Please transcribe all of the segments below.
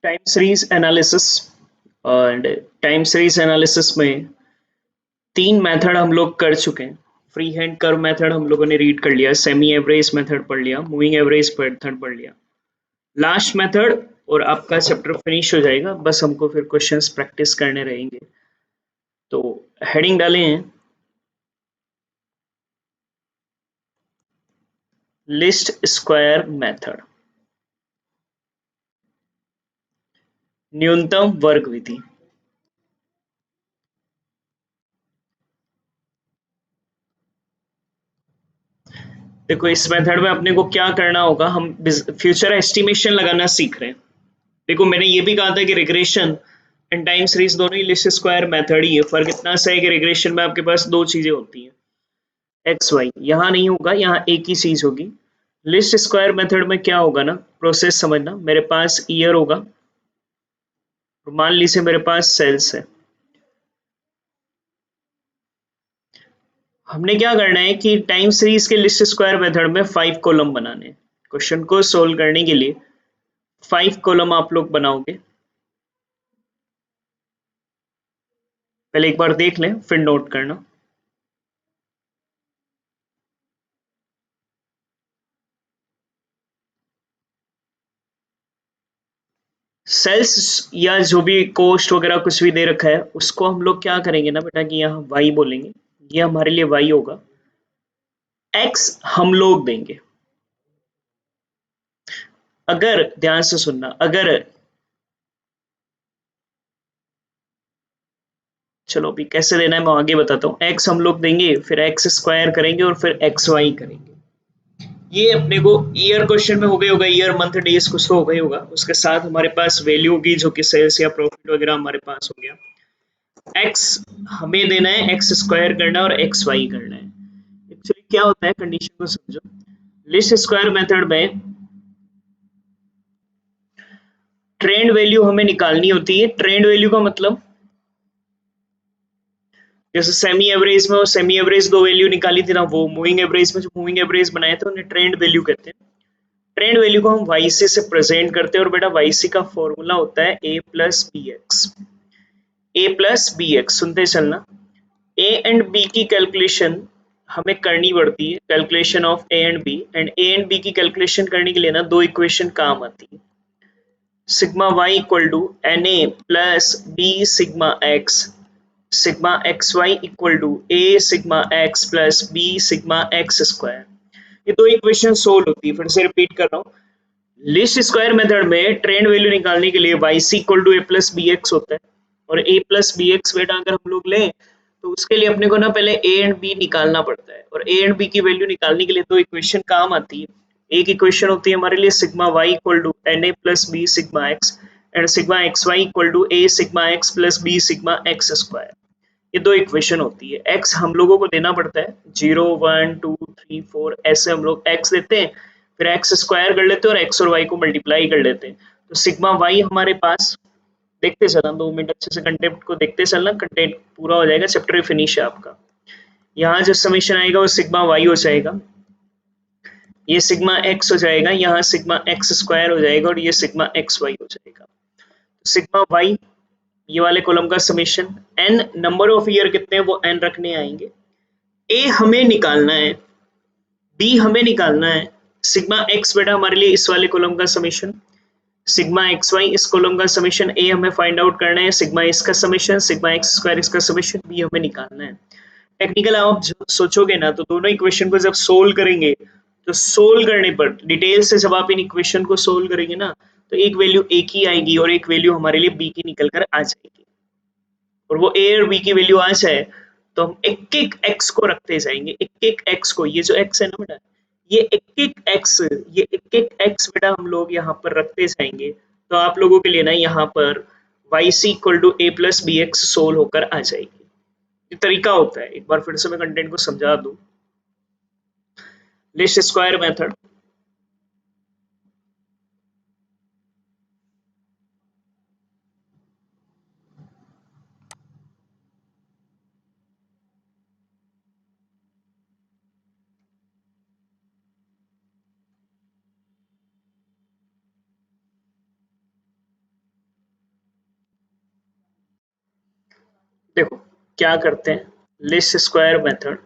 Time series analysis. और time series analysis में तीन मेथड हम लोग कर चुके हैं। फ्री हैंड कर्व मेथड हम लोगों ने रीड कर लिया, सेमी एवरेज मेथड पढ़ लिया, मूविंग एवरेज मेथड पढ़ लिया, लास्ट मेथड, और आपका चैप्टर फिनिश हो जाएगा। बस हमको फिर क्वेश्चंस प्रैक्टिस करने रहेंगे। तो हेडिंग डाले हैं लिस्ट स्क्वायर मेथड, न्यूनतम वर्ग विधि। देखो इस मेथड में अपने को क्या करना होगा, हम फ्यूचर एस्टिमेशन लगाना सीख रहे हैं। देखो मैंने ये भी कहा था कि रिग्रेशन एंड टाइम सीरीज दोनों ही लिस्ट स्क्वायर मेथड ही है। फर्क इतना सा है कि रिग्रेशन में आपके पास दो चीजें होती हैं, एक्स वाई। यहाँ नहीं होगा, यहाँ एक ही चीज होगी। लिस्ट स्क्वायर मेथड में क्या होगा ना, प्रोसेस समझना। मेरे पास ईयर होगा और मान लीजिए मेरे पास सेल्स है। हमने क्या करना है कि टाइम सीरीज के लिस्ट स्क्वायर मेथड में 5 कॉलम बनाने हैं। क्वेश्चन को सोल्व करने के लिए 5 कॉलम आप लोग बनाओगे। पहले एक बार देख लें फिर नोट करना। सेल्स या जो भी कोस्ट वगैरह कुछ भी दे रखा है उसको हम लोग क्या करेंगे ना बेटा कि यहाँ वाई बोलेंगे। ये हमारे लिए वाई होगा। एक्स हम लोग देंगे। अगर ध्यान से सुनना, अगर चलो अभी कैसे देना है मैं आगे बताता हूँ। एक्स हम लोग देंगे, फिर एक्स स्क्वायर करेंगे और फिर एक्स वाई करेंगे। ये अपने को ईयर क्वेश्चन में हो गई होगा, ईयर मंथ डेज कुछ तो हो गई होगा। उसके साथ हमारे पास वैल्यू होगी जो कि सेल्स या प्रॉफिट वगैरह हमारे पास हो गया। एक्स हमें देना है, एक्स स्क्वायर करना है और एक्स वाई करना है। एक्चुअली क्या होता है, कंडीशन को समझो। लिस्ट स्क्वायर मेथड में ट्रेंड वैल्यू हमें निकालनी होती है। ट्रेंड वैल्यू का मतलब जैसे सेमी एवरेज में, सेमी एवरेज दो वैल्यू निकाली थी ना, वो मूविंग एवरेज में जो मूविंग एवरेज बनाए थे उन्हें ट्रेंड वैल्यू कहते हैं। ट्रेंड वैल्यू को हम वाईसी से प्रेजेंट करते हैं और बेटा वाईसी का फॉर्मूला होता है A plus B X. A plus B X सुनते चलना। ए एंड बी की कैलकुलेशन हमें करनी पड़ती है, calculation of A and B. And A and B की कैलकुलेशन करने के लिए ना दो इक्वेशन काम आती है। Sigma Y equal to N A plus B sigma X, sigma X Y equal to A sigma X plus B sigma X square. ये दो इक्वेशन सोल्व होती है। फिर से रिपीट कर रहा हूँ। लिस्ट स्क्वायर मेथड में ट्रेंड वैल्यू निकालने के लिए Y C equal to A plus B X होता है। और ए प्लस बी एक्स बेटा अगर हम लोग लें तो उसके लिए अपने को ना पहले ए एंड बी निकालना पड़ता है। और ए एंड बी की वैल्यू निकालने के लिए दो इक्वेशन काम आती है। एक इक्वेशन होती है हमारे लिए sigma Y equal to N A plus B sigma X, and sigma X Y equal to A sigma X plus B sigma X square. ये दो इक्वेशन होती है। एक्स हम लोगों को देना पड़ता है 0 1 2 3 4, ऐसे हम लोग एक्स देते हैं। फिर एक्स स्क्वायर कर लेते हैं और एक्स और वाई को मल्टीप्लाई कर लेते हैं। तो सिग्मा वाई हमारे पास, देखते चलना 2 मिनट अच्छे से कंटेंट को देखते चलना, कंटेंट पूरा हो जाएगा, चैप्टर फिनिश है आपका। यहाँ जो समीशन आएगा वो सिग्मा वाई हो जाएगा, ये सिग्मा एक्स हो जाएगा, यहाँ सिग्मा एक्स स्क्वायर हो जाएगा और ये सिग्मा एक्स वाई हो जाएगा। सिग्मा वाई ये वाले कॉलम का summation. N number of year कितने हैं वो एन रखने आएंगे। ए हमें निकालना है, बी हमें निकालना है। सिग्मा एक्स बेटा हमारे लिए इस वाले कॉलम का समीशन, सिग्मा एक्स वाई इस कॉलम का समीशन। ए हमें फाइंड आउट करना है, सिग्मा इसका समीशन, सिग्मा एक्स स्क्वायर इसका समीशन, बी हमें निकालना है। टेक्निकल आप सोचोगे ना तो दोनों इक्वेशन को जब सोल्व करेंगे तो सोल्व करने पर डिटेल से जब आप इन इक्वेशन को सोल्व करेंगे ना तो एक वैल्यू ए की आएगी और एक वैल्यू हमारे लिए बी की निकल कर आ जाएगी। और वो ए और बी की वैल्यू आ जाए तो हम एक एक एक्स को रखते जाएंगे, एक एक एक्स को। ये जो एक्स है ना बेटा, ये एक एक एक्स, ये एक एक एक्स बेटा हम लोग यहाँ पर रखते जाएंगे। तो आप लोगों के लिए ना यहाँ पर Y C equal to A plus B X solve होकर आ जाएगी। ये तरीका होता है। एक बार फिर से मैं कंटेंट को समझा दूं। लिस्ट स्क्वायर मेथड, देखो क्या करते हैं, लिस्ट स्क्वायर मेथड,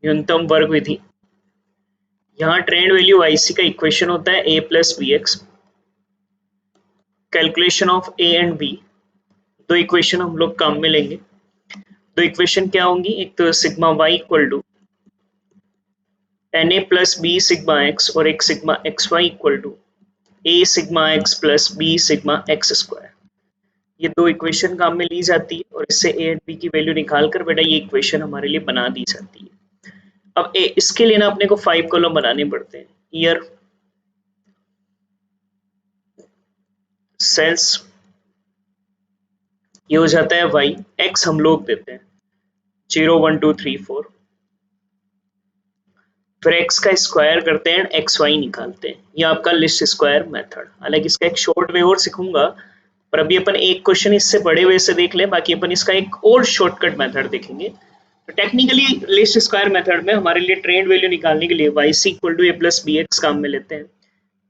न्यूनतम वर्ग विधि। यहाँ ट्रेंड वैल्यू वाईसी का इक्वेशन होता है A plus B X, calculation of A and B. दो इक्वेशन हम लोग काम में लेंगे। दो इक्वेशन क्या होंगी, एक तो sigma Y equal to N A plus B sigma X, और एक sigma X Y equal to A sigma X plus B sigma X square. ये दो इक्वेशन काम में ली जाती है और इससे ए एंड बी की वैल्यू निकाल कर बेटा ये इक्वेशन हमारे लिए बना दी जाती है। अब इसके लिए ना अपने को 5 कॉलम बनाने पड़ते हैं। ईयर, सेल्स, ये हो जाता है वाई, एक्स हम लोग देते हैं 0 1 2 3 4, फिर एक्स का स्क्वायर करते हैं, एक्स वाई निकालते हैं। ये आपका लिस्ट स्क्वायर मेथड। हालांकि इसका एक शॉर्ट वे और सीखूंगा, पर अभी अपन एक क्वेश्चन इससे बड़े वे से देख ले, बाकी अपन इसका एक और शॉर्टकट मेथड देखेंगे। तो टेक्निकली लिस्ट स्क्वायर मेथड में हमारे लिए ट्रेंड वैल्यू निकालने के लिए Y C equal to A plus B X काम में लेते हैं।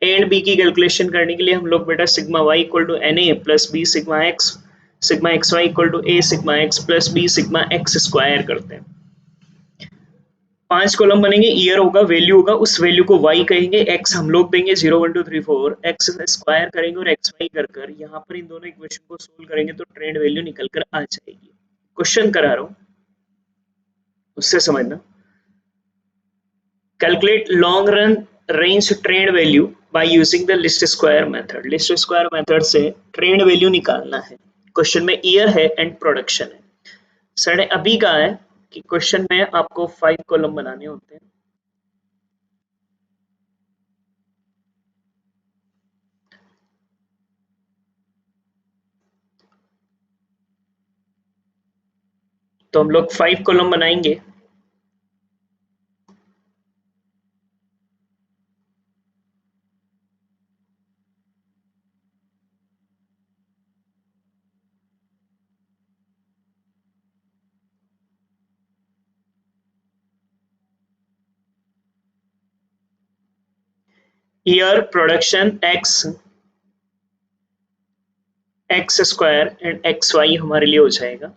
ए एंड बी की कैलकुलेशन करने के लिए हम लोग बेटा sigma Y equal to N A plus B sigma X Y equal to A sigma X plus B sigma X square करते हैं। 5 कॉलम बनेंगे, ईयर होगा, वैल्यू होगा, उस वैल्यू को वाई कहेंगे, एक्स हम लोग देंगे 0 1 2 3 4, एक्स स्क्वायर करेंगे और एक्स वाई कर कर यहाँ पर इन दोनों इक्वेशन को सोल्व करेंगे तो ट्रेंड वैल्यू निकल कर आ जाएगी। क्वेश्चन करा रहा हूँ, उससे समझना। Calculate long run range trend value by using the list square method. List square method से ट्रेंड वैल्यू निकालना है। क्वेश्चन में ईयर है एंड प्रोडक्शन है। सर ने अभी कहा है कि क्वेश्चन में आपको 5 कॉलम बनाने होते हैं। तो हम लोग 5 कॉलम बनाएंगे। Year, production, X square and X Y हमारे लिए हो जाएगा।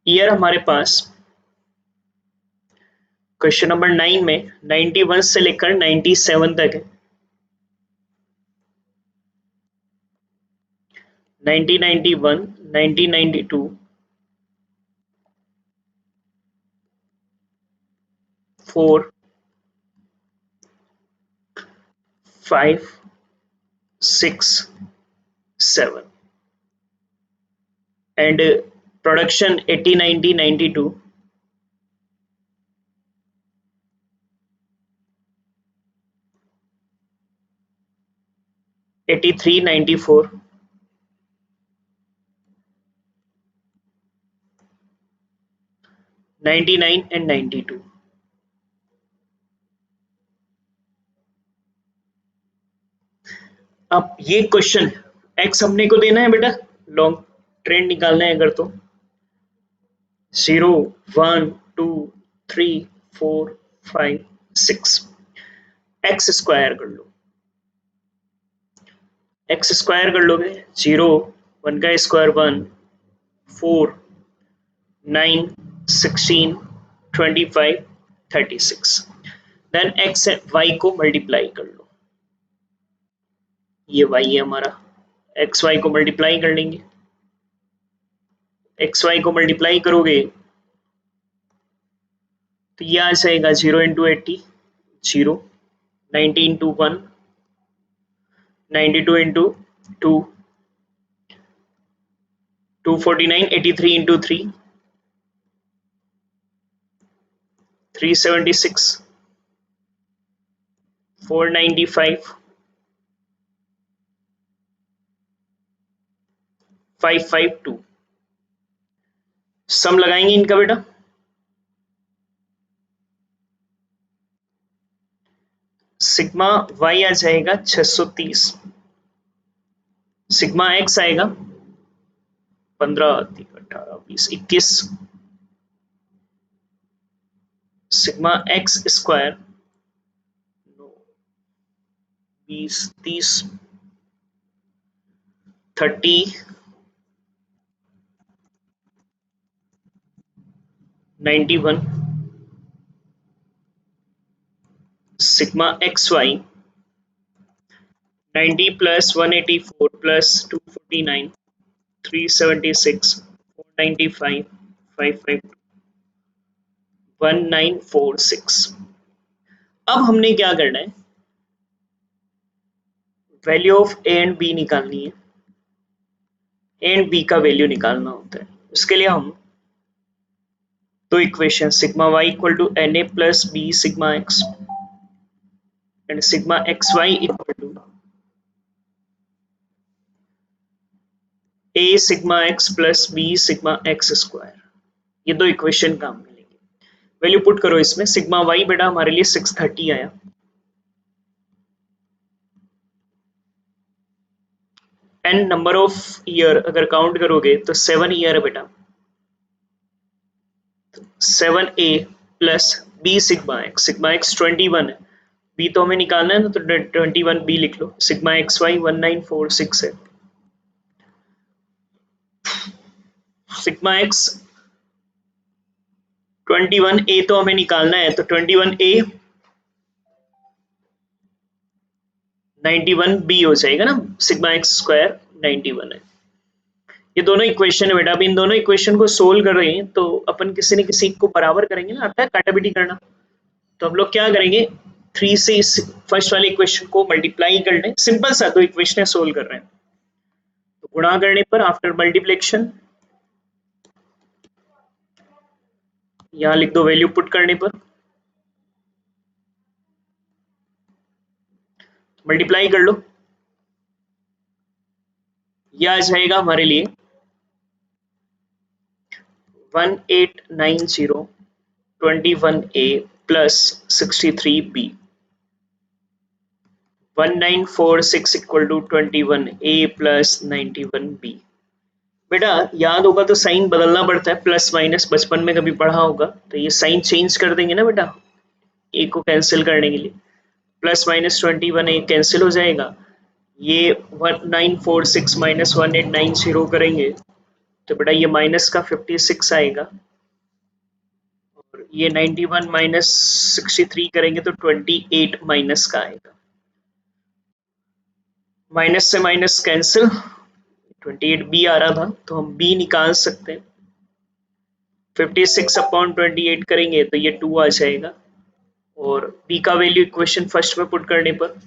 ईयर हमारे पास क्वेश्चन नंबर 9 में 91 से लेकर 97 तक है। 1991, 1992, 4, 5, 6, 7 and production 80, 90, 92, 83, 94, 99 and 92। अब ये क्वेश्चन एक्स हमने को देना है बेटा, लॉन्ग ट्रेंड निकालना है अगर तो 0 1 2 3 4 5 6, एक्स स्क्वायर कर लो। एक्स स्क्वायर कर लोगे 0 1 का स्क्वायर 1, 4 9 16 25 36, देन एक्स वाई को मल्टीप्लाई कर लो। ये वाई है हमारा, एक्स वाई को मल्टीप्लाई कर लेंगे। एक्स वाई को मल्टीप्लाई करोगे तो ये आ जाएगा 0 इंटू 80 0, 90 इंटू 1 92 इंटू 2 249, 83 इंटू 3 376, 495, 552। सम लगाएंगे इनका बेटा, सिग्मा वाई आ जाएगा 630, सिग्मा एक्स आएगा 15 18 20 21, sigma X square 20 30 30 91, sigma X Y 90 plus 184 plus 249 376 495 552 1946। अब हमने क्या करना है, value of A and B निकालनी है, ए एंड बी का वैल्यू निकालना होता है। उसके लिए हम दो equation sigma Y equal to N A plus B sigma X and sigma X Y equal to A sigma X plus B sigma X square, ये दो इक्वेशन काम मिलेंगे। वैल्यू पुट करो इसमें, सिग्मा वाई बेटा हमारे लिए 630 आया, एन नंबर ऑफ ईयर अगर काउंट करोगे तो 7 ईयर है बेटा, 7a plus B sigma x 21 है, बी तो हमें निकालना है ना, तो 21 बी लिख लो। सिग्मा एक्स वाई 1946 है, सिग्मा एक्स 21 ए तो हमें निकालना है, तो 21 ए 91 बी हो जाएगा ना, सिग्मा एक्स स्क्वायर 91 है। ये दोनों इक्वेशन है बेटा, अब इन दोनों इक्वेशन को सोल्व कर रहे हैं तो अपन किसी न किसी को बराबर करेंगे ना, आता है काटाबिटी करना। तो हम लोग क्या करेंगे, 3 से इस फर्स्ट वाले इक्वेशन को मल्टीप्लाई कर लें, सिंपल सा दो इक्वेशन सोल्व कर रहे हैं, तो गुणा करने पर आफ्टर मल्टीप्लिकेशन यहां लिख दो, वैल्यू पुट करने पर मल्टीप्लाई कर लो, यह आ जाएगा हमारे लिए 1890 21a plus 63b, 1946 equal to 21a plus 91b। बेटा याद होगा तो साइन बदलना पड़ता है, प्लस माइनस बचपन में कभी पढ़ा होगा, तो ये साइन चेंज कर देंगे ना बेटा, ए को कैंसिल करने के लिए, प्लस माइनस 21 ए कैंसिल हो जाएगा, ये 1946 माइनस 1890 करेंगे तो बेटा ये माइनस का 56 आएगा, और ये 91 माइनस 63 करेंगे तो 28 माइनस का आएगा, माइनस से माइनस कैंसिल, 28 बी आ रहा था तो हम बी निकाल सकते हैं, 56 अपॉन 28 करेंगे तो ये 2 आ जाएगा, और बी का वैल्यू इक्वेशन फर्स्ट में पुट करने पर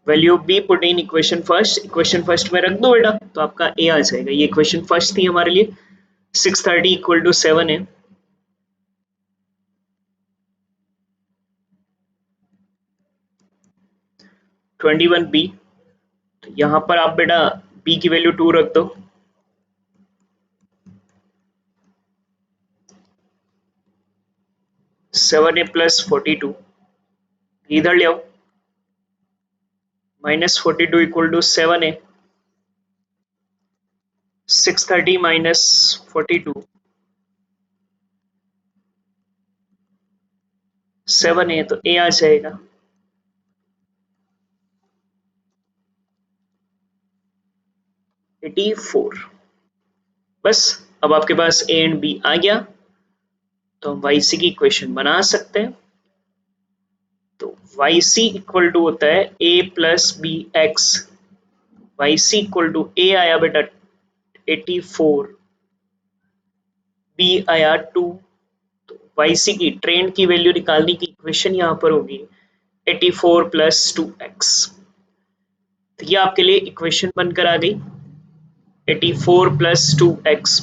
value B put in equation first में रख दो बेटा, तो आपका ए आ जाएगा। ये इक्वेशन फर्स्ट थी हमारे लिए, 630 इक्वल टू 7 है, ट्वेंटी वन बी, तो यहां पर आप बेटा बी की वैल्यू 2 रख दो, सेवन ए प्लस 42 इधर ले आओ, माइनस 42 इक्वल टू 7 है, 630 माइनस 42 7 है, तो ए आ जाएगा, एटी 4। बस अब आपके पास ए एंड बी आ गया, तो हम वाई सी की इक्वेशन बना सकते हैं। तो वाई सी इक्वल टू होता है A plus B X, Y C equal to A आया बेटा 84, बी आया 2, तो वाई सी की ट्रेंड की वैल्यू निकालने की इक्वेशन यहां पर होगी 84 प्लस 2x। तो ये आपके लिए इक्वेशन बनकर आ गई 84 प्लस 2x।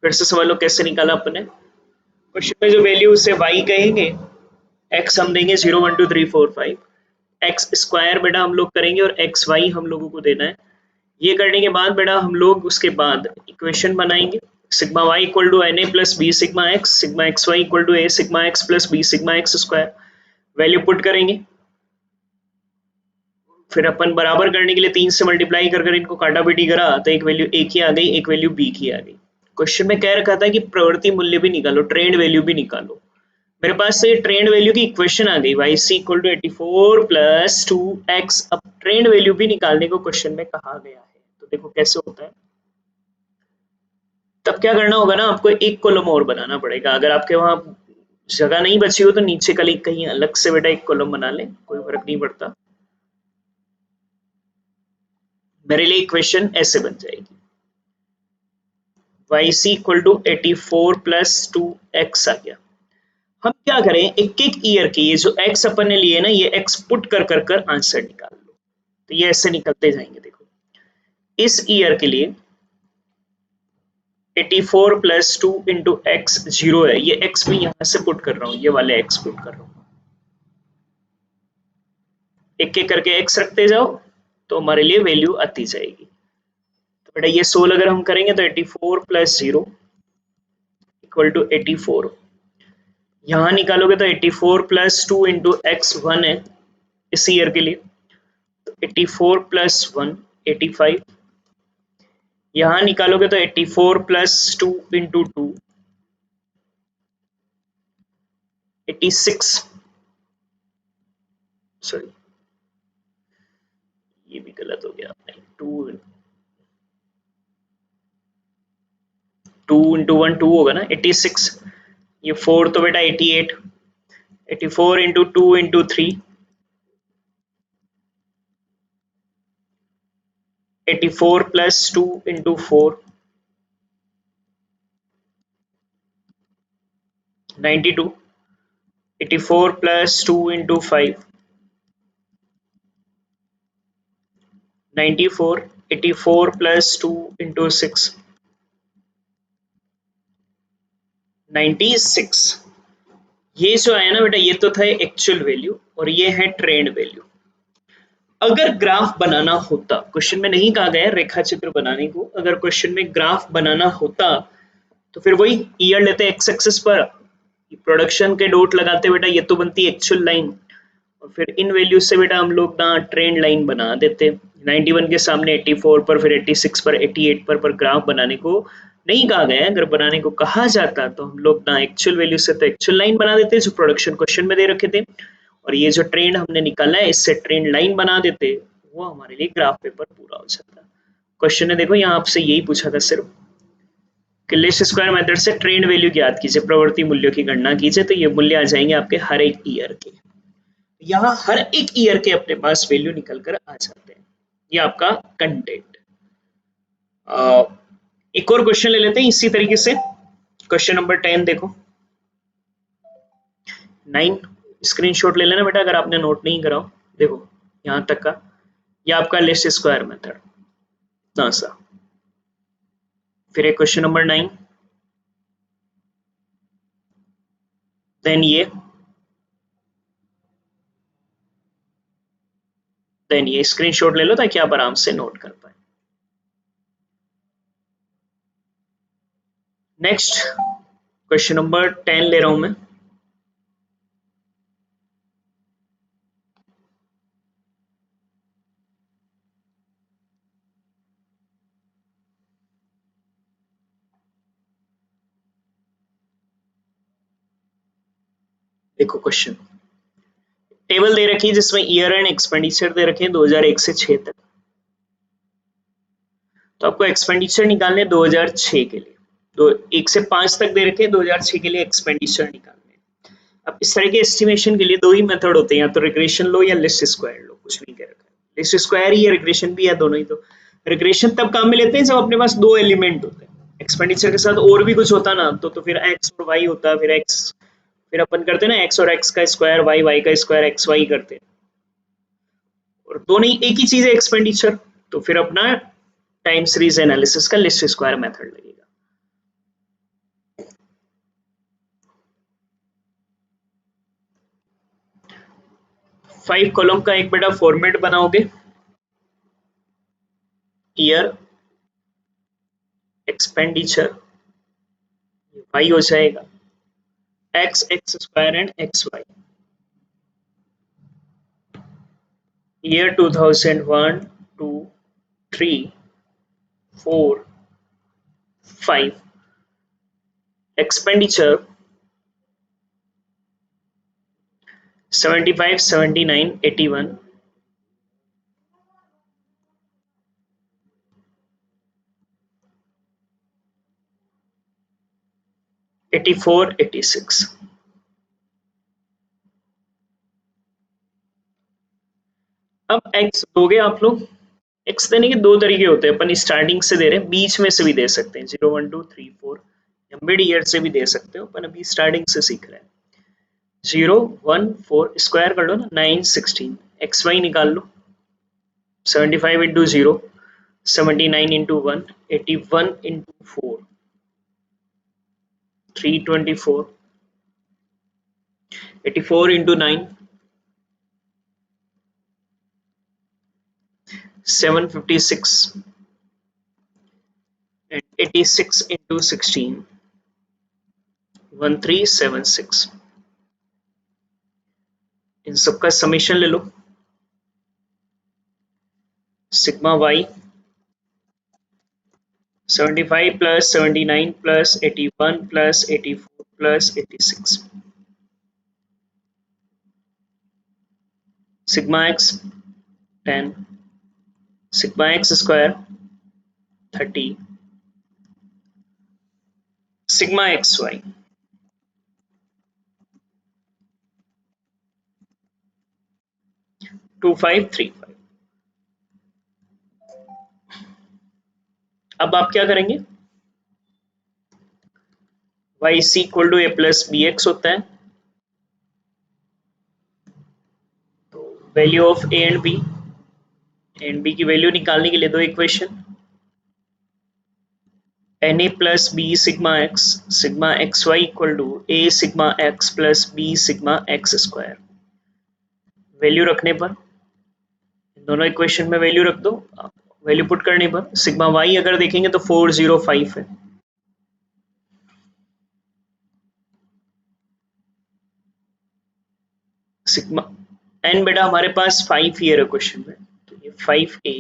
फिर से समझ लो कैसे निकाला अपने, क्वेश्चन में जो वैल्यू उसे y कहेंगे, x हम देंगे 0 1 2 3 4 5, एक्स स्क्वायर बेटा हम लोग करेंगे और एक्स वाई हम लोगों को देना है। ये करने के बाद बेटा हम लोग उसके बाद इक्वेशन बनाएंगे, sigma Y equal to N A plus B sigma X Y equal to A sigma X plus B sigma X square. Value put करेंगे, फिर अपन बराबर करने के लिए 3 से मल्टीप्लाई कर कर इनको काटा पीटी करा तो एक वैल्यू ए की आ गई, एक वैल्यू बी की आ गई। क्वेश्चन में कह रखा था कि प्रवृत्ति मूल्य भी निकालो, ट्रेंड वैल्यू भी निकालो। मेरे पास से ट्रेंड वैल्यू की इक्वेशन आ गई, Y C equal to 84 plus 2x। अब ट्रेंड वैल्यू भी निकालने को क्वेश्चन में कहा गया है, तो देखो कैसे होता है। तब क्या करना होगा ना, आपको एक कॉलम और बनाना पड़ेगा। अगर आपके वहां जगह नहीं बची हो तो नीचे कहीं कहीं अलग से बेटा एक कॉलम बना ले, कोई फर्क नहीं पड़ता। मेरे लिए इक्वेशन ऐसे बन जाएगी, Y C equal to 84 plus 2x आ गया। हम क्या करें, एक एक ईयर के ये जो x अपन ने लिए ना, ये x पुट कर कर कर आंसर निकाल लो, तो ये ऐसे निकलते जाएंगे। देखो इस ईयर के लिए 84 प्लस 2 इंटू एक्स 0 है, ये x में यहां से पुट कर रहा हूं, ये वाले x पुट कर रहा हूं। एक एक करके x रखते जाओ तो हमारे लिए वैल्यू आती जाएगी। तो बेटा ये 16 अगर हम करेंगे तो 84 प्लस 0 इक्वल टू 84। यहाँ निकालोगे तो 84 प्लस 2 इंटू एक्स 1 है इस ईयर के लिए, तो 84 प्लस 1 85। यहाँ निकालोगे तो 84 प्लस 2 इंटू 2 86। सॉरी ये भी गलत हो गया, two two into one two होगा ना, 86। ये 4 तो बेटा 88, 84 into 2 into 3 84 plus 2 into 4 92। 84 plus 2 into 5 94। 84 plus 2 into 6 96। ये जो है ना बेटा, ये तो था एक्चुअल वैल्यू और ये है ट्रेंड वैल्यू। अगर ग्राफ बनाना होता, क्वेश्चन में नहीं कहा गया रेखा चित्र बनाने को, अगर क्वेश्चन में ग्राफ बनाना होता तो फिर वही ईयर लेते एक्स एक्सिस पर, प्रोडक्शन के डॉट लगाते बेटा, ये तो बनती एक्चुअल लाइन, और फिर इन वैल्यू से बेटा हम लोग ना ट्रेंड लाइन बना देते। 91 के सामने 84 पर, फिर 86 पर, 88 पर ग्राफ बनाने को नहीं कहा गया है। अगर बनाने को कहा जाता तो हम लोग ना एक्चुअल वैल्यू से तो एक्चुअल लाइन बना देते जो प्रोडक्शन क्वेश्चन में दे रखे थे, और ये जो ट्रेंड हमने निकाला है इससे ट्रेंड लाइन बना देते, वो हमारे लिए ग्राफ पेपर पूरा हो जाता। क्वेश्चन ने देखो यहाँ आपसे यही पूछा था सिर्फ कि लिस्ट स्क्वायर मेथड से ट्रेंड वैल्यू ज्ञात कीजिए, प्रवृत्ति मूल्यों की गणना कीजिए, तो ये मूल्य आ जाएंगे आपके हर एक ईयर के। यहाँ हर एक ईयर के अपने पास वैल्यू निकल कर आ जाते हैं। ये आपका कंटेंट। एक और क्वेश्चन ले लेते हैं इसी तरीके से, क्वेश्चन नंबर 10 देखो 9। स्क्रीनशॉट ले लेना बेटा अगर आपने नोट नहीं करा हो। देखो यहाँ तक का ये आपका लिस्ट स्क्वायर मेथड इतना सा, फिर एक क्वेश्चन नंबर 9, देन ये, देन ये। स्क्रीनशॉट ले लो ताकि आप आराम से नोट कर पाए। नेक्स्ट क्वेश्चन नंबर 10 ले रहा हूं मैं। देखो क्वेश्चन टेबल दे रखी है जिसमें ईयर एंड एक्सपेंडिचर दे रखे हैं 2001 से 6 तक। तो आपको एक्सपेंडिचर निकालने 2006 के लिए, तो 1 से 5 तक दे रखे हैं, 2006 के लिए एक्सपेंडिचर निकालने। अब इस तरह के एस्टिमेशन के लिए दो ही मेथड होते हैं, या तो रिग्रेशन लो या लिस्ट स्क्वायर लो, कुछ नहीं कह रखा है। लिस्ट स्क्वायर ही है, रिग्रेशन भी है, दोनों ही। तो रिग्रेशन तब काम में लेते हैं जब अपने पास दो एलिमेंट होते हैं, एक्सपेंडिचर के साथ और भी कुछ होता ना तो फिर एक्स और वाई होता, फिर एक्स, फिर अपन करते ना एक्स और एक्स का स्क्वायर, वाई वाई का स्क्वायर, एक्स वाई करते हैं, और दोनों ही एक ही चीज है एक्सपेंडिचर। तो फिर अपना टाइम सीरीज एनालिसिस का लिस्ट स्क्वायर मेथड लगेगा। 5 कॉलम का एक बेटा फॉर्मेट बनाओगे, ईयर, एक्सपेंडिचर, वाई हो जाएगा, X X square and X Y. year 2001, 2, 3, 4, 5. Expenditure 75, 79, 81, 84, 86. अब एक्स दोगे आप लोग। एक्स देने के दो तरीके होते हैं, अपन स्टार्टिंग से दे रहे हैं, बीच में से भी दे सकते हैं, 0, 1, 2, 3, 4, या मिड ईयर से भी दे सकते हो, अपन अभी स्टार्टिंग से सीख रहे हैं। 0, 1, 4 स्क्वायर कर लो ना, 9, 16, एक्स वाई निकाल लो। 75 into 0, 79 into 1, 81 into 4, 324, 84 into 9, 756, and 86 into 16, 1376। इन सबका समेशन ले लो। Sigma Y 75 plus 79 plus 81 plus 84 plus 86। Sigma X 10, sigma X square 30, sigma X Y 2535। अब आप क्या करेंगे, y is equal to a plus B X होता है, तो value of A and B की वैल्यू निकालने के लिए दो equation, N A plus B sigma X Y equal to A sigma X plus B sigma X square. Value रखने पर दोनों इक्वेशन में वैल्यू रख दो, वैल्यू पुट करने पर सिग्मा वाई अगर देखेंगे तो 405 है, सिग्मा एन बेटा हमारे पास 5 ईयर है क्वेश्चन में, तो ये 5a,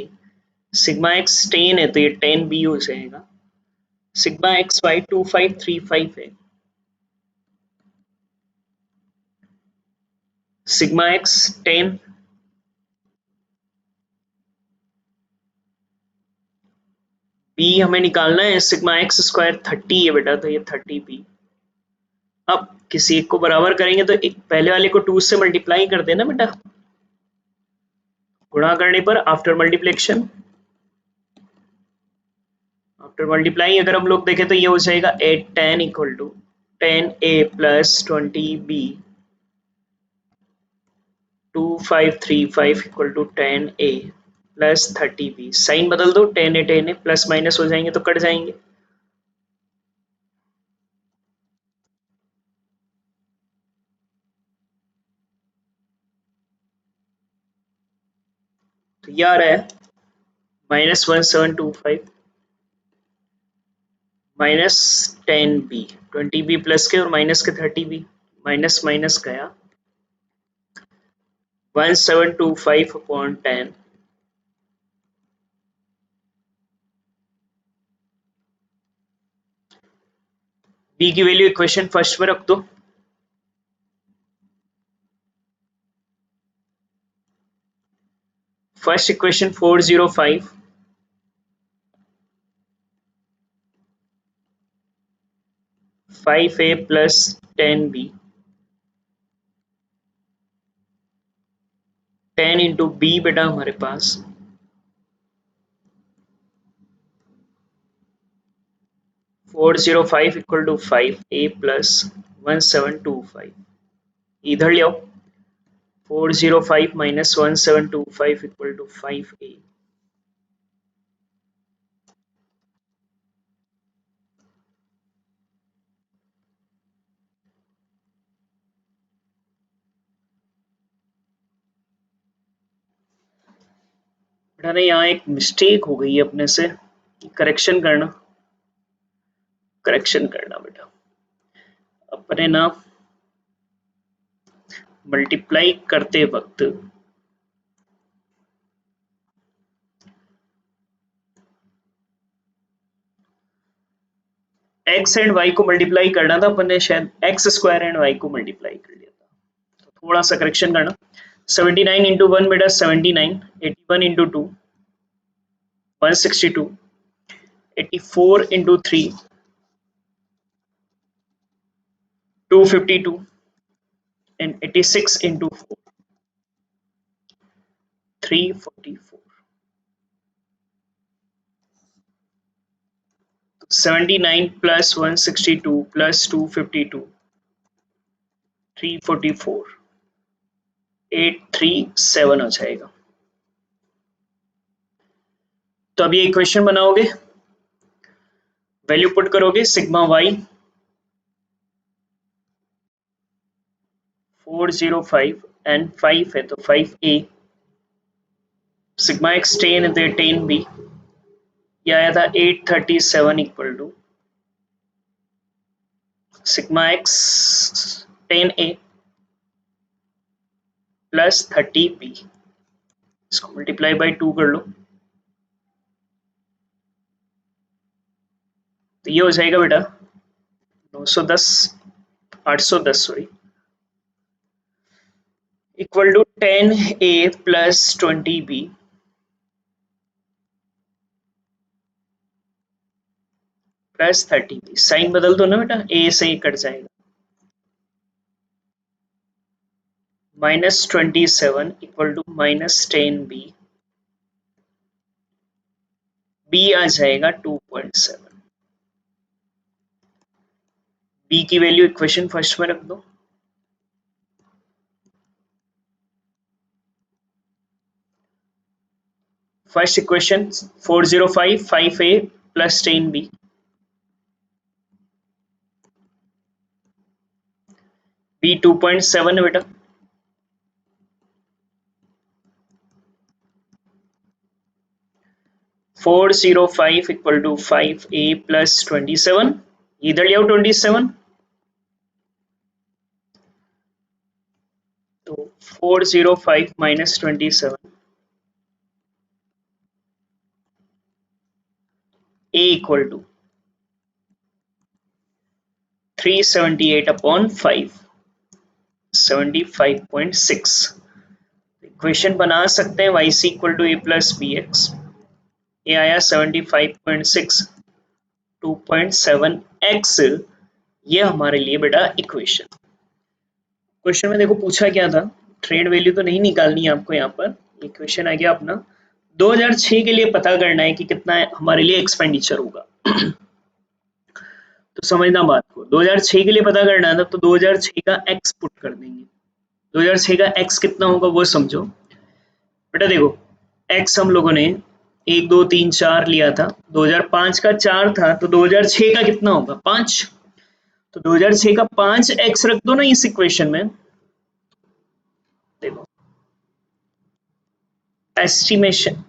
सिग्मा एक्स 10 है तो ये 10b हो जाएगा, सिग्मा एक्स वाई 2535 है, सिग्मा एक्स 10, बी हमें निकालना है, सिग्मा एक्स स्क्वायर 30 है बेटा, तो ये 30b। अब किसी एक को बराबर करेंगे तो एक पहले वाले को 2 से मल्टीप्लाई कर देना बेटा, गुणा करने पर आफ्टर मल्टीप्लेक्शन, आफ्टर मल्टीप्लाई अगर हम लोग देखें तो ये हो जाएगा 810 equal to 10a plus 20b, 2535 equal to 10a plus 30b। Sign बदल दो, 10 प्लस माइनस हो जाएंगे तो कट जाएंगे, तो ये आ रहा है -1725 माइनस 10b, 20b प्लस के और माइनस के 30b, माइनस माइनस गया 1725 अपॉन 10, b की वैल्यू इक्वेशन फर्स्ट में रख दो, first equation 405 5a plus 10b, 10 into B बेटा हमारे पास 405 इक्वल टू 5a प्लस 1725, इधर ले आओ, 405 माइनस 1725 इक्वल टू 5a, बेटा ने यहाँ एक मिस्टेक हो गई है अपने से, करेक्शन करना बेटा, अपने ना मल्टीप्लाई करते वक्त एक्स एंड वाई को मल्टीप्लाई करना था अपन ने, शायद एक्स स्क्वायर एंड वाई को मल्टीप्लाई कर लिया था, तो थोड़ा सा करेक्शन करना। 79 इंटू वन बेटा 79, 81 into two 162, 84 into three 252 and 86 into 4 344. 79 plus 162 plus 252 344 837 हो जाएगा। तो अब ये इक्वेशन बनाओगे, वैल्यू पुट करोगे, सिग्मा वाई 405 एंड 5 है तो 5a, सिग्मा एक्स 10 है तो 10b, ये आया था 837 equal to sigma X 10a plus 30b, इसको मल्टीप्लाई बाई 2 कर लो, तो ये हो जाएगा बेटा 910 810 sorry, equal to 10a plus 20b plus 30b। Sign बदल दो ना बेटा, a से ही कट जाएगा, -27 इक्वल टू -10b, b आ जाएगा 2.7। b की वैल्यू इक्वेशन फर्स्ट में रख दो, first equation 405 5a plus 10b, b 2.7 है बेटा, four 405 equal to 5a plus 27, इधर ले आओ 27, तो 405 minus 27 a equal to 378 upon 5 75.6। Equation बना सकते हैं y c equal to a plus B X, ये आया 75.6 2.7x, ये हमारे लिए बेटा इक्वेशन। क्वेश्चन में देखो पूछा क्या था, ट्रेड वैल्यू तो नहीं निकालनी है आपको, यहाँ पर इक्वेशन आ गया अपना 2006 के लिए पता करना है कि कितना हमारे लिए एक्सपेंडिचर होगा। तो समझना बात को, 2006 के लिए पता करना है तो 2006 का एक्स पुट कर देंगे, 2006 का एक्स कितना होगा वो समझो बेटा। देखो एक्स हम लोगों ने 1 2 3 4 लिया था, 2005 का 4 था, तो 2006 का कितना होगा 5, तो 2006 का 5 एक्स रख दो ना इस इक्वेशन में। देखो estimation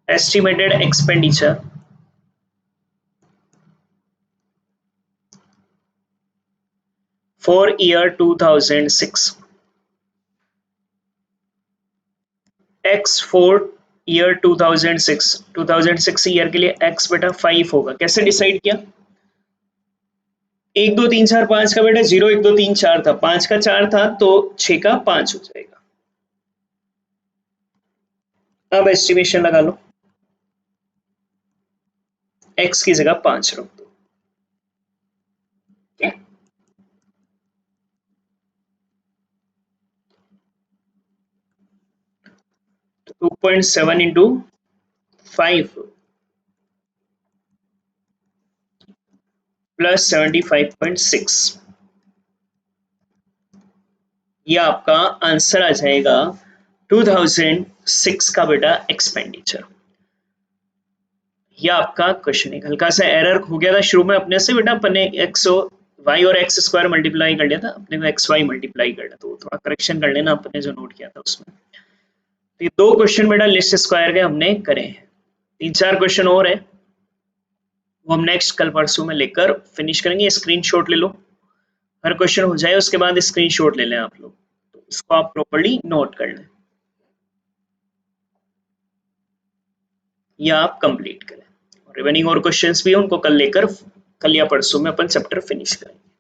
estimated expenditure for year 2006, x for year 2006 year के लिए एक्स बेटा 5 होगा। कैसे डिसाइड किया, 1 2 3 4 5 का बेटा 0 1 2 3 4 था, 5 का 4 था तो 6 का 5 हो जाएगा। अब एस्टिमेशन लगा लो, एक्स की जगह 5 रख दो, ठीक है। तो 2.7 इंटू 5 प्लस 75.6, ये आपका आंसर आ जाएगा 2006 का बेटा एक्सपेंडिचर। ये आपका क्वेश्चन है, हल्का सा एरर हो गया था शुरू में अपने से बेटा, अपने एक्स वाई और एक्स स्क्वायर मल्टीप्लाई कर लिया था, अपने को एक्स वाई मल्टीप्लाई करना, तो थोड़ा करेक्शन कर लेना अपने जो नोट किया था उसमें। तो ये 2 क्वेश्चन बेटा लिस्ट स्क्वायर के हमने करे हैं, 3-4 क्वेश्चन और है वो हम नेक्स्ट कल परसों में लेकर फिनिश करेंगे। स्क्रीनशॉट ले लो, हर क्वेश्चन हो जाए उसके बाद स्क्रीनशॉट ले लें आप लोग, तो इसको आप प्रॉपर्ली नोट कर लें या आप कंप्लीट करें, और रिमेनिंग और क्वेश्चंस भी हैं उनको कल लेकर कल या परसों में अपन चैप्टर फिनिश करेंगे।